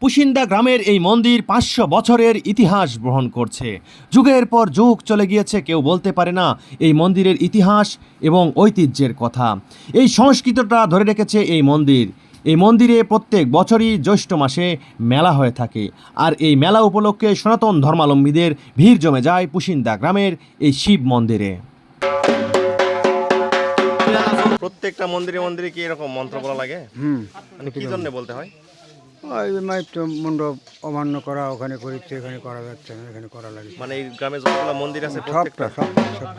পুশিন্দা গ্রামের এই মন্দির ৫০০ বছরের ইতিহাস বহন করছে। যুগের পর যুগ চলে গিয়েছে, কেউ বলতে পারে না এই মন্দিরের ইতিহাস এবং ঐতিহ্যের কথা। এই সংস্কৃতিটা ধরে রেখেছে এই মন্দির। এই মন্দিরে প্রত্যেক বছরই জ্যৈষ্ঠ মাসে মেলা হয়ে থাকে, আর এই মেলা উপলক্ষে সনাতন ধর্মাবলম্বীদের ভিড় জমে যায় পুশিন্দা গ্রামের এই শিব মন্দিরে। প্রত্যেকটা মন্দিরে মন্দিরে কি এরকম মন্ত্র বলা লাগে? মানে কি জন্য বলতে হয়? ওই মাইতো মণ্ডপ অমান্য করা, ওখানে করিচ্ছে, এখানে করা যাচ্ছে না, এখানে করা লাগে। মানে এই গ্রামে যতগুলো মন্দির আছে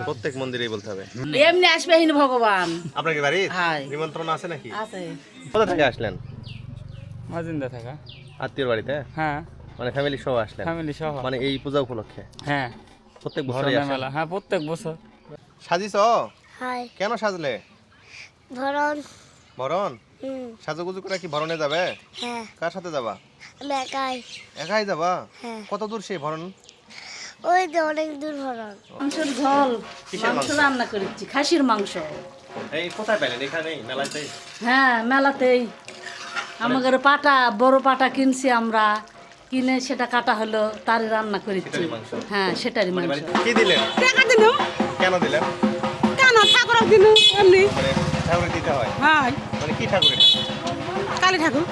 প্রত্যেক মন্দিরেই বলতে হবে। এমনি আসবে হিন ভগবান। আপনার কি বাড়ি হ্যাঁ। নিমন্ত্রণ আছে নাকি? আছে। কোথা থেকে আসলেন? মাজিন্দা থাকা। আত্মীয়র বাড়িতে? হ্যাঁ, মানে ফ্যামিলি সহ আসলেন? ফ্যামিলি সহ। মানে এই পূজা উপলক্ষে? হ্যাঁ, প্রত্যেক বছরই আসেন? মেলা। হ্যাঁ, প্রত্যেক বছর। সাজিছো? হাই কেন সাজলে? ভরণ। ভরণ? সাজুগুজু করে কি ভরণে যাবে? হ্যাঁ, কার সাথে যাবা? আমি একাই। একাই যাবা? হ্যাঁ। কত দূর সেই ভরণ? ওই যে অনেক দূর ভরণ। মাংসের ঝোল, কিসের মাংস মাংস? রান্না করেছি, খাসির মাংস। এই কোথায় পেলেন? এখানেই মেলাতেই? হ্যাঁ, মেলাতেই। আমাদের পাটা, বড় পাটা কিনছি আমরা, কিনে সেটা কাটা হলো, তারই রান্না করেছি। সেটারই মাংস? হ্যাঁ, সেটারই মানে মাংস। বাড়িতে কি দিলেন? টাকা দিল কেন দিলেন? কেন ঠাকুর দিল এমনি মানে ঠাকুরে দিতে হয়? হাই মানে কি ঠাকুর এটা? কালী ঠাকুর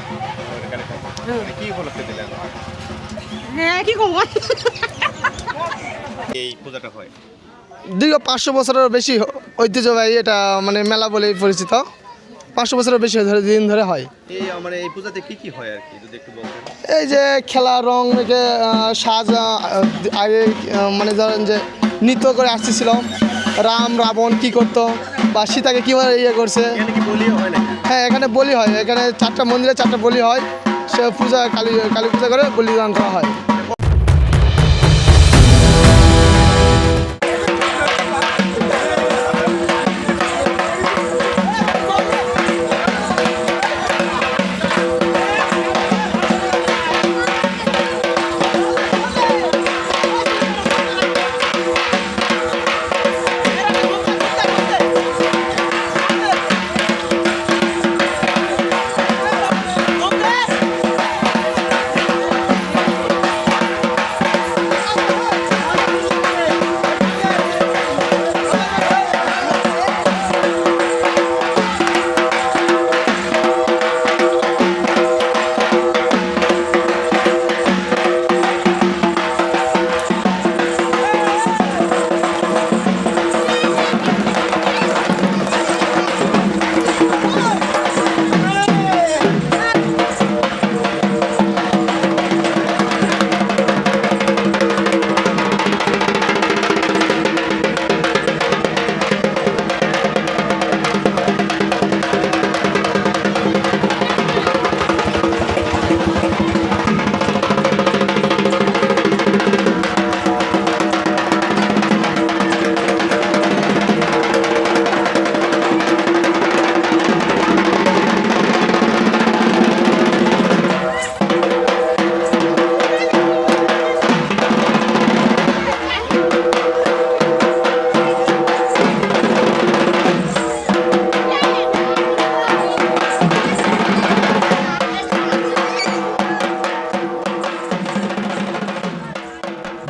কালী ঠাকুর। মানে কি উপলক্ষে দিলেন? হ্যাঁ কি করবো এই পূজাটা হয় দীর্ঘ 500 বছরের বেশি ঐতিহ্যবাহী এটা, মানে মেলা বলেই পরিচিত। 500 বছরের বেশি দিন ধরে হয়। এই মানে এই পূজাতে কি কি হয় আর কি যদি একটু বলতেন? এই যে খেলা, রং, সাজ, আগে মানে ধরেন যে নৃত্য করে আসতেছিল, রাম রাবণ কি করতো বা সীতাকে কীভাবে ইয়ে করছে। এখানে কি বলিও হয় নাকি? হ্যাঁ, এখানে বলি হয়। এখানে 4টা মন্দিরে 4টা বলি হয়। সে পূজা কালী পূজা করে বলিদান করা হয়।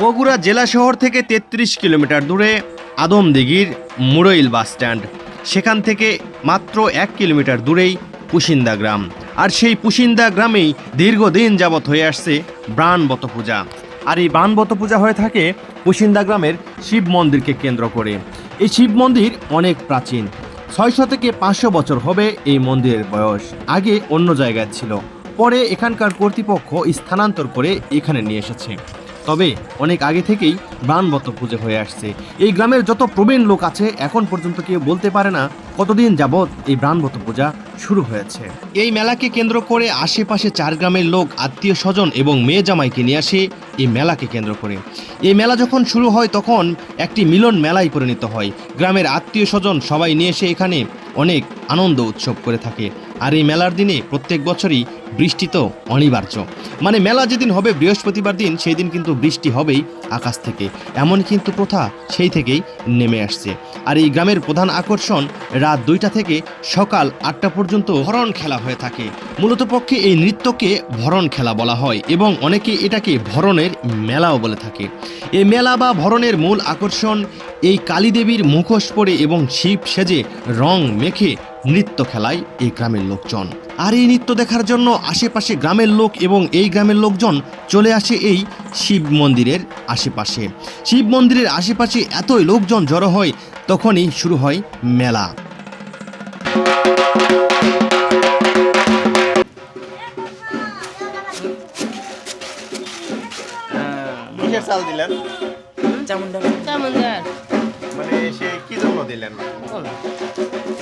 বগুড়া জেলা শহর থেকে 33 কিলোমিটার দূরে আদমদিঘির মুরইল বাস স্ট্যান্ড। সেখান থেকে মাত্র 1 কিলোমিটার দূরেই পুশিন্দা গ্রাম। আর সেই পুশিন্দা গ্রামেই দীর্ঘদিন যাবৎ হয়ে আসছে ব্রাণবত পূজা। আর এই ব্রাণবত পূজা হয়ে থাকে পুশিন্দা গ্রামের শিব মন্দিরকে কেন্দ্র করে। এই শিব মন্দির অনেক প্রাচীন, 600 থেকে 500 বছর হবে এই মন্দিরের বয়স। আগে অন্য জায়গায় ছিল, পরে এখানকার কর্তৃপক্ষ স্থানান্তর করে এখানে নিয়ে এসেছে। তবে অনেক আগে থেকেই ব্রাণবত পুজো হয়ে আসছে। এই গ্রামের যত প্রবীণ লোক আছে এখন পর্যন্ত কেউ বলতে পারে না কতদিন যাবৎ এই ব্রাণবত পূজা শুরু হয়েছে। এই মেলাকে কেন্দ্র করে আশেপাশে 4 গ্রামের লোক আত্মীয় স্বজন এবং মেয়ে জামাইকে নিয়ে আসে এই মেলাকে কেন্দ্র করে। এই মেলা যখন শুরু হয় তখন একটি মিলন মেলায় পরিণত হয়। গ্রামের আত্মীয় স্বজন সবাই নিয়ে এসে এখানে অনেক আনন্দ উৎসব করে থাকে। আর এই মেলার দিনে প্রত্যেক বছরই বৃষ্টি তো অনিবার্য, মানে মেলা যেদিন হবে বৃহস্পতিবার দিন, সেই দিন কিন্তু বৃষ্টি হবেই আকাশ থেকে, এমন কিন্তু প্রথা সেই থেকেই নেমে আসছে। আর এই গ্রামের প্রধান আকর্ষণ রাত 2টা থেকে সকাল 8টা পর্যন্ত ভরণ খেলা হয়ে থাকে। মূলত পক্ষে এই নৃত্যকে ভরণ খেলা বলা হয় এবং অনেকে এটাকে ভরণের মেলাও বলে থাকে। এই মেলা বা ভরণের মূল আকর্ষণ এই কালী দেবীর মুখোশ পরে এবং শিব সেজে রং মেখে নৃত্য খেলায় এই গ্রামের লোকজন। আর এই নৃত্য দেখার জন্য আশেপাশে গ্রামের লোক এবং এই গ্রামের লোকজন চলে আসে এই শিব মন্দিরের আশেপাশে। শিব মন্দিরের আশেপাশে এতই লোকজন জড়ো হয়, তখনই শুরু হয় মেলা। কিসের চাল দিলেন? চামুন্ডার মানে সে কি জন্য দিলেন?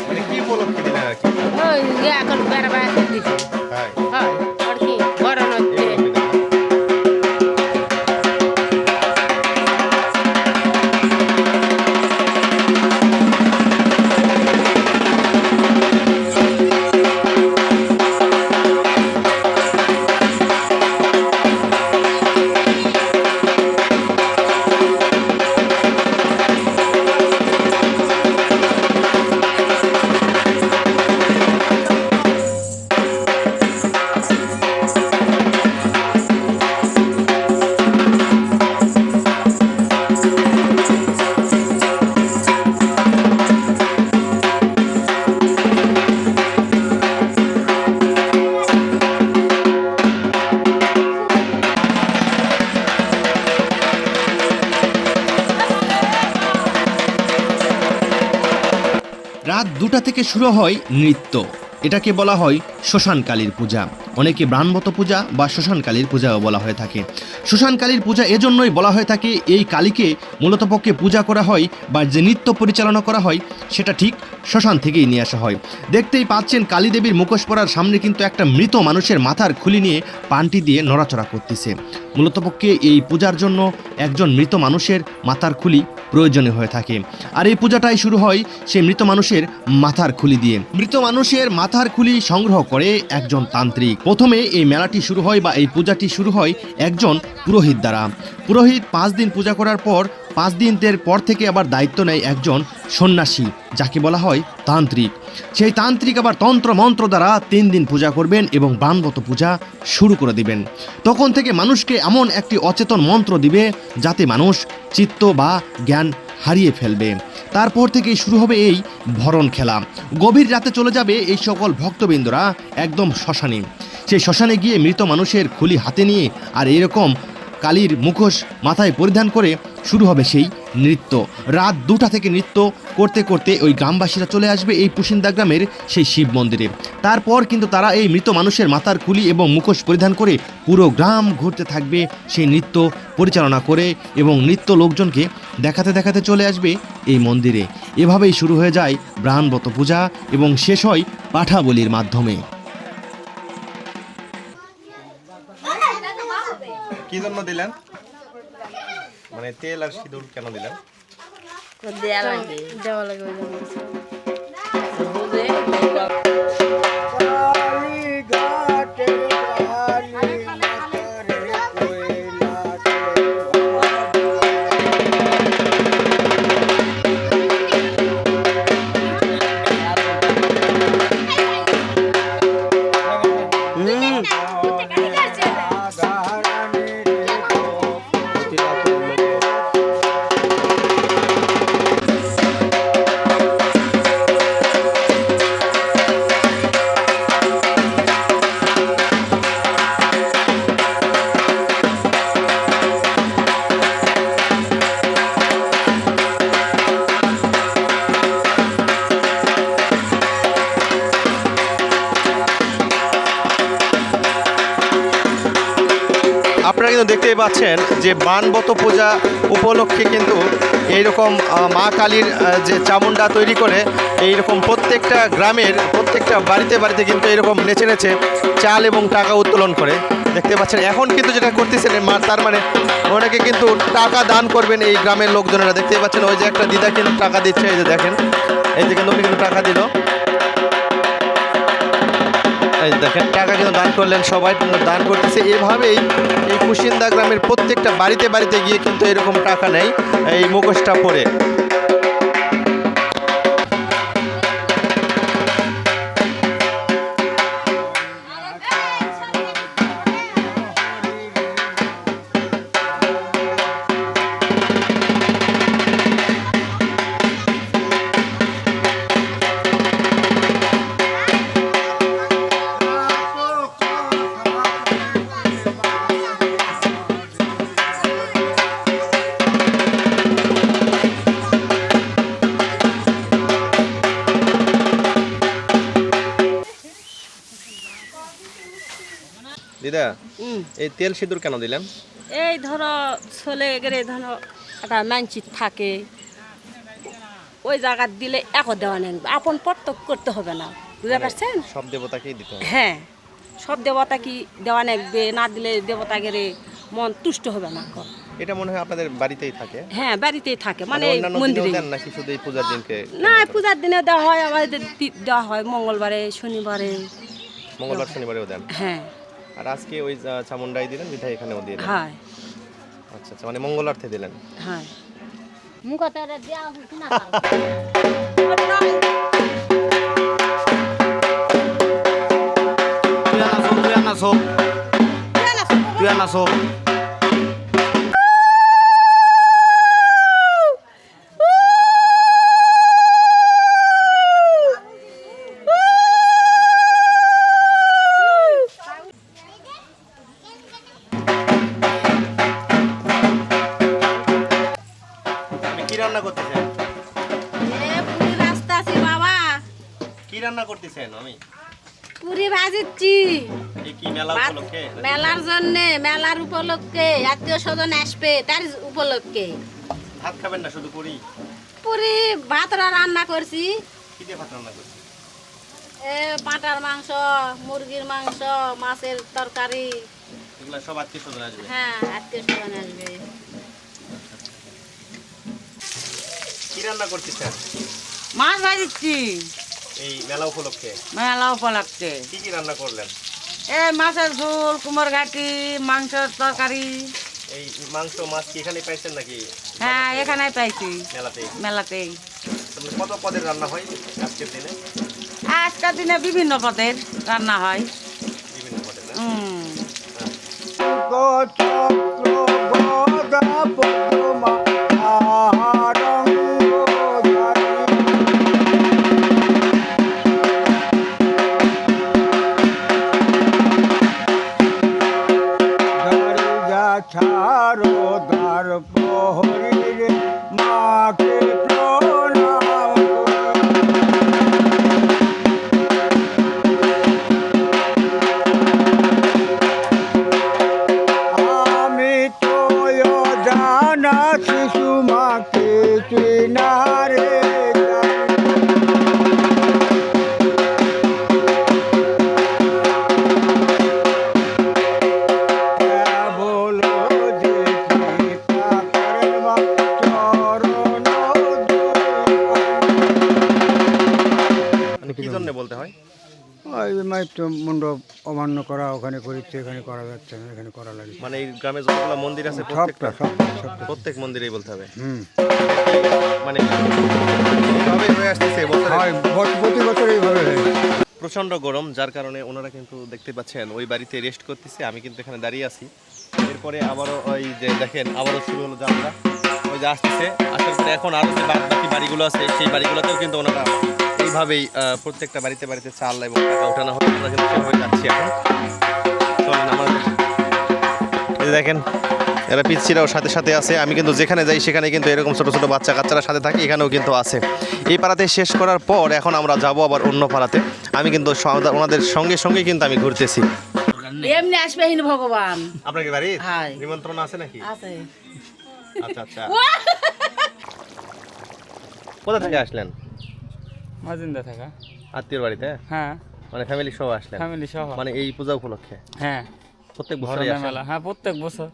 মানে কি উপলক্ষে দিলেন আর কি? ওই এখন বেড়া দিছে হ্যাঁ, হয় আর কি বরণ হচ্ছে রাত 2টা থেকে শুরু হয় নৃত্য। এটাকে বলা হয় শ্মশান কালীর পূজা, অনেকে ব্রাহ্মত পূজা বা শ্মশান কালীর পূজাও বলা হয়ে থাকে। শ্মশান কালীর পূজা এজন্যই বলা হয়ে থাকে, এই কালীকে মূলত পক্ষে পূজা করা হয় বা যে নৃত্য পরিচালনা করা হয় সেটা ঠিক শ্মশান থেকেই নিয়ে আসা হয়। দেখতেই পাচ্ছেন কালী দেবীর মুখোশ পরার সামনে কিন্তু একটা মৃত মানুষের মাথার খুলি নিয়ে পান্টি দিয়ে নড়াচড়া করতেছে। মূলত পক্ষে এই পূজার জন্য একজন মৃত মানুষের মাথার খুলি প্রয়োজনীয় হয়ে থাকে। আর এই পূজাটাই শুরু হয় সেই মৃত মানুষের মাথার খুলি দিয়ে। মৃত মানুষের মাথার খুলি সংগ্রহ করে একজন তান্ত্রিক। প্রথমে এই মেলাটি শুরু হয় বা এই পূজাটি শুরু হয় একজন পুরোহিত দ্বারা। পুরোহিত 5 দিন পূজা করার পর 5 দিনের পর থেকে আবার দায়িত্ব নেয় একজন সন্ন্যাসী, যাকে বলা হয় তান্ত্রিক। সেই তান্ত্রিক আবার তন্ত্র মন্ত্র দ্বারা 3 দিন পূজা করবেন এবং ব্রাহ্মত পূজা শুরু করে দিবেন। তখন থেকে মানুষকে এমন একটি অচেতন মন্ত্র দিবে যাতে মানুষ চিত্ত বা জ্ঞান হারিয়ে ফেলবে। তারপর থেকেই শুরু হবে এই ভরণ খেলা। গভীর রাতে চলে যাবে এই সকল ভক্তবৃন্দরা একদম শ্মশানে। সেই শ্মশানে গিয়ে মৃত মানুষের খুলি হাতে নিয়ে আর এরকম কালীর মুখোশ মাথায় পরিধান করে শুরু হবে সেই নৃত্য। রাত 2টা থেকে নৃত্য করতে করতে ওই গ্রামবাসীরা চলে আসবে এই পুশিন্দা গ্রামের সেই শিব মন্দিরে। তারপর কিন্তু তারা এই মৃত মানুষের মাথার খুলি এবং মুখোশ পরিধান করে পুরো গ্রাম ঘুরতে থাকবে সেই নৃত্য পরিচালনা করে এবং নৃত্য লোকজনকে দেখাতে দেখাতে চলে আসবে এই মন্দিরে। এভাবেই শুরু হয়ে যায় ব্রাহ্মত পূজা এবং শেষ হয় পাঠা বলির মাধ্যমে। কি জন্য দিলেন? মানে তেল আর সিঁদুর কেন দিলেন? দেওয়া লাগে ওই জন্য আপনারা কিন্তু দেখতেই পাচ্ছেন যে ব্রাহ্মত পূজা উপলক্ষে কিন্তু এইরকম মা কালীর যে চামুন্ডা তৈরি করে এইরকম প্রত্যেকটা গ্রামের প্রত্যেকটা বাড়িতে বাড়িতে কিন্তু এরকম নেচে নেচে চাল এবং টাকা উত্তোলন করে। দেখতে পাচ্ছেন এখন কিন্তু যেটা করতেছেন তার মানে ওনাকে কিন্তু টাকা দান করবেন এই গ্রামের লোকজনেরা। দেখতে পাচ্ছেন ওই যে একটা দিদা কিন্তু টাকা দিচ্ছে, এই যে দেখেন, এই যে কিন্তু উনি কিন্তু টাকা দিল। এই দেখেন টাকা কিন্তু দান করলেন, সবাই দান করতেছে। এভাবেই এই কুশিন্দা গ্রামের প্রত্যেকটা বাড়িতে বাড়িতে গিয়ে কিন্তু এরকম টাকা নেয় এই মুখোশটা পরে। দিদা, এই তেল সিঁদুর কেন দিলেন? এই ধরো ছোলে গেলে ধরো একটা মানসিক থাকে, ওই জায়গা দিলে এক দেওয়া নেই, আপন প্রত্যক্ষ করতে হবে না, বুঝতে পারছেন? সব দেবতাকেই দিতে হবে। হ্যাঁ, সব দেবতা কি দেওয়া নেবে, না দিলে দেবতা গেলে মন তুষ্ট হবে না। এটা মনে হয় আপনাদের বাড়িতেই থাকে? হ্যাঁ, বাড়িতেই থাকে, মানে অন্যান্য দিনেও মন্দিরে দেন নাকি শুধু এই পূজার দিনকে? না, পূজার দিনে দেওয়া হয়, আবার দেওয়া হয় মঙ্গলবারে, শনিবারে। মঙ্গলবার শনিবারেও দেন? হ্যাঁ। আর আজকে ওই চামুন্ডাই দিলেন, বিধায় এখানেও দিলেন? হ্যাঁ। আচ্ছা আচ্ছা, মানে মঙ্গলার্থে দিলেন? হ্যাঁ। কি রান্না করতেছেন? রাস্তা আছে বাবা, কি রান্না করতেছেন? আমি পুরি ভাজিচ্ছি। এই কি মেলা উপলক্ষে? মেলার জন্য, মেলার উপলক্ষে, আত্মীয় স্বজন আসবে তার উপলক্ষে। ভাত খাবেন না, শুধু পুরি? পুরি ভাতরা রান্না করছি। কি দিয়ে ভাত রান্না করছেন? পাঁটার মাংস, মুরগির মাংস, মাছের তরকারি। এগুলা সব আত্মীয় স্বজন আসবে? হ্যাঁ, আত্মীয় স্বজন আসবে। কি রান্না করতেছেন? মাছ ভাজিচ্ছি এই মেলা উপলক্ষে? মেলা উপলক্ষে। কি কি রান্না করলেন? মাছের ঝোল, কুমড় ঘাটি, মাংসের তরকারি। এই মাংস মাছ কি এখানে পাইছেন নাকি? হ্যাঁ, এখানে পাইছি মেলাতেই? মেলাতেই। তাহলে কত পদের রান্না হয় আজকের দিনে? আজকের দিনে বিভিন্ন পদের রান্না হয়। বিভিন্ন পদের না? ছাড়ো দ্বার প্রহরী রে, মাকে প্রণাম আমি তো জানা শিশু মাকে চিনারে বলো যে কৃপা করবা চরণ মানে কি জন্য বলতে হয়? ওই মাইত্র মণ্ডপ অমান্য করা, ওখানে করিচ্ছে, এখানে করা যাচ্ছে না, এখানে করা লাগে। মানে এই গ্রামে যতগুলো মন্দির আছে সবটা প্রত্যেক মন্দিরেই বলতে হবে? মানে এইভাবেই হয়ে আসতেছে বছরে? হয়, প্রতি বছর এইভাবে হয়। প্রচণ্ড গরম, যার কারণে ওনারা কিন্তু দেখতে পাচ্ছেন ওই বাড়িতে রেস্ট করতেছে, আমি কিন্তু এখানে দাঁড়িয়ে আছি। এরপরে আবারও ওই যে দেখেন আবারও শুরু হলো যাত্রা, ওই যে আসতেছে। আসার পরে এখন আরও যে বাকি বাড়িগুলো আছে সেই বাড়িগুলোতেও কিন্তু ওনারা এইভাবেই প্রত্যেকটা বাড়িতে বাড়িতে চাল এবং টাকা ওঠানো হয়। আমরা কিন্তু সেভাবে যাচ্ছি এখন। চলেন আমার, এই যে দেখেন এরা পিচ্ছিরাও সাথে সাথে আছে। আমি কিন্তু যেখানে যাই সেখানে কিন্তু এরকম ছোটো ছোটো বাচ্চা কাচ্চারা সাথে থাকে, এখানেও কিন্তু আছে। এই পাড়াতে শেষ করার পর এখন আমরা যাব আবার অন্য পাড়াতে। আমি কিন্তু ওনাদের সঙ্গে সঙ্গে কিন্তু আমি ঘুরতেছি। এমনি আসবে হিন ভগবান। আপনার কি বাড়ি হ্যাঁ। নিমন্ত্রণ আছে নাকি? আছে। আচ্ছা আচ্ছা। কোথা থেকে আসলেন? মাজিন্দা থাকা। আত্মীয়র বাড়িতে? হ্যাঁ, মানে ফ্যামিলি সহ আসলেন? ফ্যামিলি সহ। মানে এই পূজা উপলক্ষে? হ্যাঁ, প্রত্যেক বছরই ধরনের আসেন? মেলা। হ্যাঁ, প্রত্যেক বছর।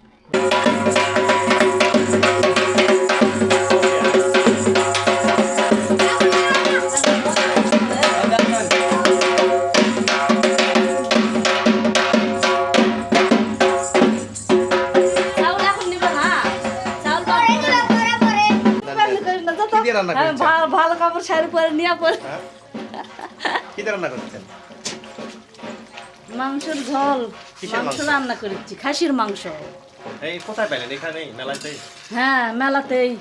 রান্না হ্যাঁ করছেন? ভালো কাপড় শাড়ি পরে নিয়ে পরে কি দিয়ে রান্না করছেন? মাংসের ঝোল কিসের মাংস মাংস? রান্না করেছি খাসির মাংস। এই কোথায় পেলেন? এখানেই মেলাতেই? হ্যাঁ মেলাতেই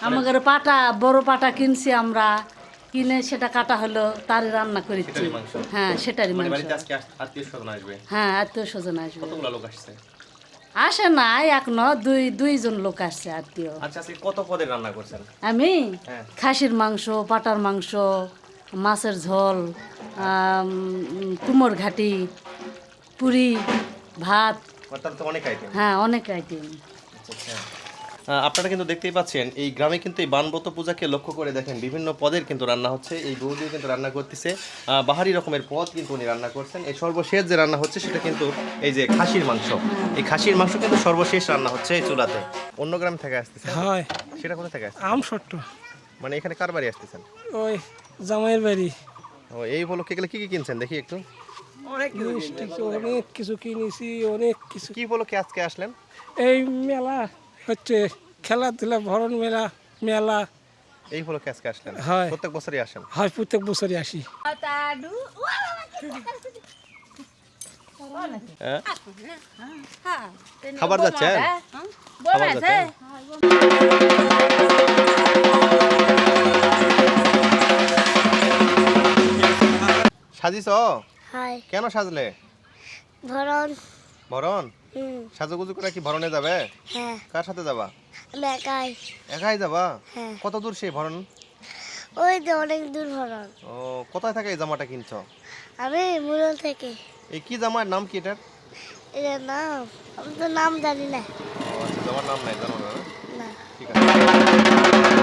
আমাদের পাটা বড় পাটা কিনছি আমরা, কিনে সেটা কাটা হলো তারে রান্না করেছি। সেটারই মাংস? হ্যাঁ সেটারই মানে মাংস। বাড়িতে আজকে আত্মীয় স্বজন আসবে? হ্যাঁ আত্মীয় স্বজন আসবে। কতগুলো লোক আসছে? আসে না এক ন দুইজন লোক আসছে আত্মীয়। আচ্ছা আজকে কত পদের রান্না করছেন? আমি হ্যাঁ। খাসির মাংস, পাটার মাংস, মাছের ঝোল, কুমোর ঘাটি, পুরি, ভাত। তার তো অনেক আইটেম। হ্যাঁ অনেক আইটেম। আপনারা কিন্তু দেখতেই পাচ্ছেন এই গ্রামে কিন্তু এই বানব্রত পূজাকে লক্ষ্য করে দেখেন বিভিন্ন পদের কিন্তু রান্না হচ্ছে। এই বৌদিও কিন্তু রান্না করতেছে বাহারি রকমের পদ কিন্তু উনি রান্না করছেন। এই সর্বশেষ যে রান্না হচ্ছে সেটা কিন্তু এই যে খাসির মাংস। এই খাসির মাংস কিন্তু সর্বশেষ রান্না হচ্ছে এই চুলাতে। অন্য গ্রাম থেকে আসতেছে? হয় সেটা কোথা থেকে আসছে? আম সট্ট মানে এখানে কার বাড়ি আসতেছেন? ওই জামাইয়ের বাড়ি ও এই উপলক্ষে গেলে কি কি কিনছেন দেখি একটু? মিষ্টি অনেক কিছু কিনেছি, অনেক কিছু। কি উপলক্ষে আজকে আসলেন? এই মেলা হচ্ছে খেলাধুলা ভরণ মেলা মেলা এই উপলক্ষে আজকে আসলেন? হয়। প্রত্যেক বছরই আসেন? হয় প্রত্যেক বছরই আসি। হ্যাঁ? খাবার যাচ্ছেন? খাবার যাচ্ছেন? সাজিস? হাই কেন সাজলে? ভরণ। ভরণ? হুম। সাজুগুজু করে কি ভরণে যাবে? হ্যাঁ কার সাথে যাবা? আমি একাই। একাই যাবা? হ্যাঁ। কত দূর সেই ভরণ? ওই তো অনেক দূর ভরণ। ও কোথায় থেকে এই জামাটা কিনছো? আমি মুরল থেকে। এই কি জামার নাম কি এটার? এটার নাম আমি তো নাম জানি না। ও আচ্ছা জামার নাম নাই জানো না? না ঠিক আছে।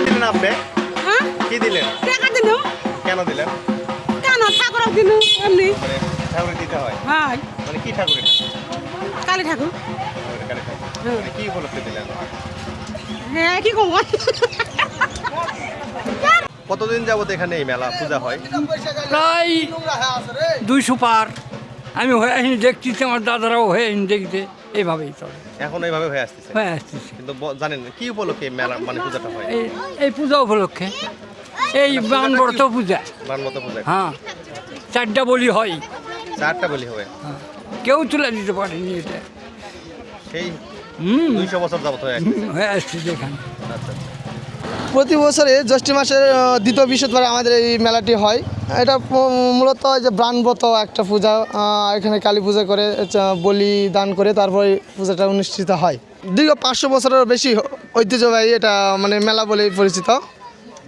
দিলেন আপনি? হ্যাঁ কি দিলেন? টাকা দিল কেন দিলেন? কেন ঠাকুরক দিল এমনি। মানে ঠাকুরে দিতে হয়? হয় মানে কি ঠাকুর এটা? কালী ঠাকুর। কালী ঠাকুর। মানে কি উপলক্ষে দিলেন? হ্যাঁ কি কম কতদিন যাবত এখানে এই মেলা পূজা হয়? প্রায় 200 পার। আমি হয়ে আসিনি দেখতেছি, আমার দাদারাও হয়ে আসিনি দেখতে, এইভাবেই চলে এখন এইভাবে হয়ে আসতেছে? হয়ে আসতেছে। কিন্তু জানেন কি উপলক্ষে এই মেলা মানে পূজাটা হয়? এই পূজা উপলক্ষে এই বানব্রত পূজা। বানমতো পূজা? হ্যাঁ 4টা বলি হয়। 4টা বলি হবে? হ্যাঁ, কেউ তুলে দিতে পারেনি এটা। সেই হুম 200 বছর যাবত হয়ে আসছে? হয়ে আসতেছে এখানে। আচ্ছা প্রতি বছরে জ্যৈষ্ঠ মাসের দ্বিতীয় বৃহস্পতিবার আমাদের এই মেলাটি হয়। এটা মূলত ওই যে ব্রাণব্রত একটা পূজা। এখানে কালী পূজা করে বলি দান করে তারপরে পূজাটা অনুষ্ঠিত হয়। দীর্ঘ 500 বছরের বেশি ঐতিহ্যবাহী এটা, মানে মেলা বলে পরিচিত।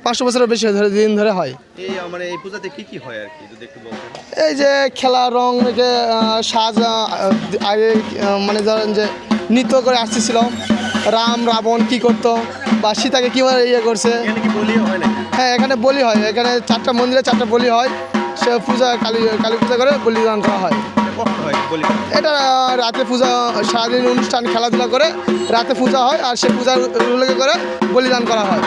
500 বছরের বেশি দিন ধরে হয়। এই মানে এই পূজাতে কি কি হয় আর কি যদি একটু বলতেন? এই যে খেলা রং সাজ আগে মানে ধরেন যে নৃত্য করে আসতেছিল রাম রাবণ কি করতো বা সীতাকে কীভাবে ইয়ে করছে। এখানে কি বলিও হয় নাকি? হ্যাঁ এখানে বলি হয়। এখানে 4টা মন্দিরে 4টা বলি হয়। সে পূজা কালী পূজা করে বলিদান করা হয়। কষ্ট হয় বলি? এটা রাতে পূজা, সারাদিন অনুষ্ঠান খেলাধুলা করে রাতে পূজা হয় আর সে পূজা করে বলিদান করা হয়।